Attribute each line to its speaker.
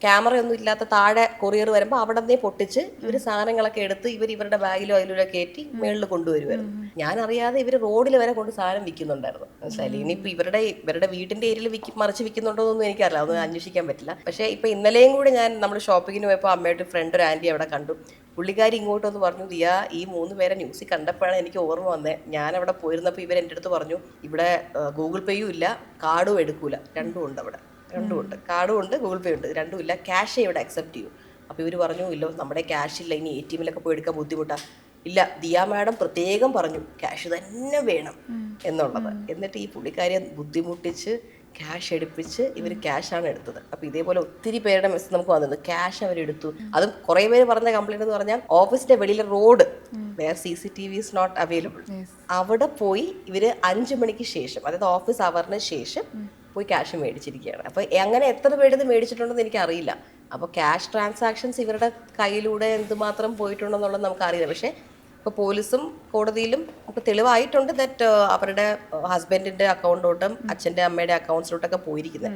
Speaker 1: ക്യാമറയൊന്നും ഇല്ലാത്ത താഴെ കൊറിയർ വരുമ്പോൾ അവിടെ നിന്നേ പൊട്ടിച്ച് ഇവർ സാധനങ്ങളൊക്കെ എടുത്ത് ഇവരുടെ ബാഗിലോ അതിലോ കയറ്റി മേളിൽ കൊണ്ടുവരുമായിരുന്നു. ഞാൻ അറിയാതെ ഇവർ റോഡിൽ വരെ കൊണ്ട് സാധനം വിൽക്കുന്നുണ്ടായിരുന്നു. മനസ്സിലായില്ലേ? ഇനിയിപ്പോൾ ഇവരുടെ വീടിന്റെ ഏരിയയിൽ മറിച്ച് വിൽക്കുന്നുണ്ടോ എന്നൊന്നും എനിക്കറിയില്ല, അതൊന്നും അന്വേഷിക്കാൻ പറ്റില്ല. പക്ഷേ ഇപ്പൊ ഇന്നലെയും കൂടെ ഞാൻ നമ്മൾ ഷോപ്പിങ്ങിന് പോയപ്പോൾ അമ്മയുടെ ഫ്രണ്ട് ഒരു ആന്റി അവിടെ കണ്ടു. പുള്ളിക്കാരി ഇങ്ങോട്ടൊന്ന് പറഞ്ഞു, ദിയാ ഈ 3 പേരെ ന്യൂസിൽ കണ്ടപ്പോഴാണ് എനിക്ക് ഓർമ്മ വന്നത്. ഞാൻ അവിടെ പോയിരുന്നപ്പോൾ ഇവരെൻ്റെ അടുത്ത് പറഞ്ഞു, ഇവിടെ ഗൂഗിൾ പേയും ഇല്ല, കാർഡും എടുക്കൂല, രണ്ടും ഉണ്ട് അവിടെ, രണ്ടും ഉണ്ട്, കാർഡും ഉണ്ട് ഗൂഗിൾ പേ ഉണ്ട്, രണ്ടും ഇല്ല, ക്യാഷേ ഇവിടെ അക്സെപ്റ്റ് ചെയ്യൂ. അപ്പോൾ ഇവർ പറഞ്ഞു, ഇല്ല നമ്മുടെ ക്യാഷ് ഇല്ല, ഇനി ATM-ലൊക്കെ പോയി എടുക്കാൻ ബുദ്ധിമുട്ടാണ്. ഇല്ല, ദിയ മാഡം പ്രത്യേകം പറഞ്ഞു ക്യാഷ് തന്നെ വേണം എന്നുള്ളത്. എന്നിട്ട് ഈ പുള്ളിക്കാരിയെ ബുദ്ധിമുട്ടിച്ച് ക്യാഷ് എടുപ്പിച്ച് ഇവർ ക്യാഷാണ് എടുത്തത്. അപ്പോൾ ഇതേപോലെ ഒത്തിരി പേരുടെ മെസ്സേജ് നമുക്ക് വന്നത് ക്യാഷ് അവരെടുത്തു. അതും കുറേ പേര് പറഞ്ഞ കംപ്ലൈൻറ്റ് എന്ന് പറഞ്ഞാൽ ഓഫീസിന്റെ വെളിയിലെ road where CCTV is not available, അവിടെ പോയി ഇവർ 5 മണിക്ക് ശേഷം, അതായത് ഓഫീസ് അവറിന് ശേഷം പോയി ക്യാഷ് മേടിച്ചിരിക്കുകയാണ്. അപ്പോൾ അങ്ങനെ എത്ര പേര് ഇത് മേടിച്ചിട്ടുണ്ടെന്ന് എനിക്കറിയില്ല. അപ്പോൾ ക്യാഷ് ട്രാൻസാക്ഷൻസ് ഇവരുടെ കയ്യിലൂടെ എന്തുമാത്രം പോയിട്ടുണ്ടെന്നുള്ളത് നമുക്കറിയില്ല. പക്ഷേ ഇപ്പോൾ പോലീസും കോടതിയിലും നമുക്ക് തെളിവായിട്ടുണ്ട് ദാറ്റ് അവരുടെ ഹസ്ബൻഡിൻ്റെ അക്കൗണ്ടിലോട്ടും അച്ഛൻ്റെ അമ്മയുടെ അക്കൗണ്ട്സിലോട്ടൊക്കെ പോയിരിക്കുന്നത്.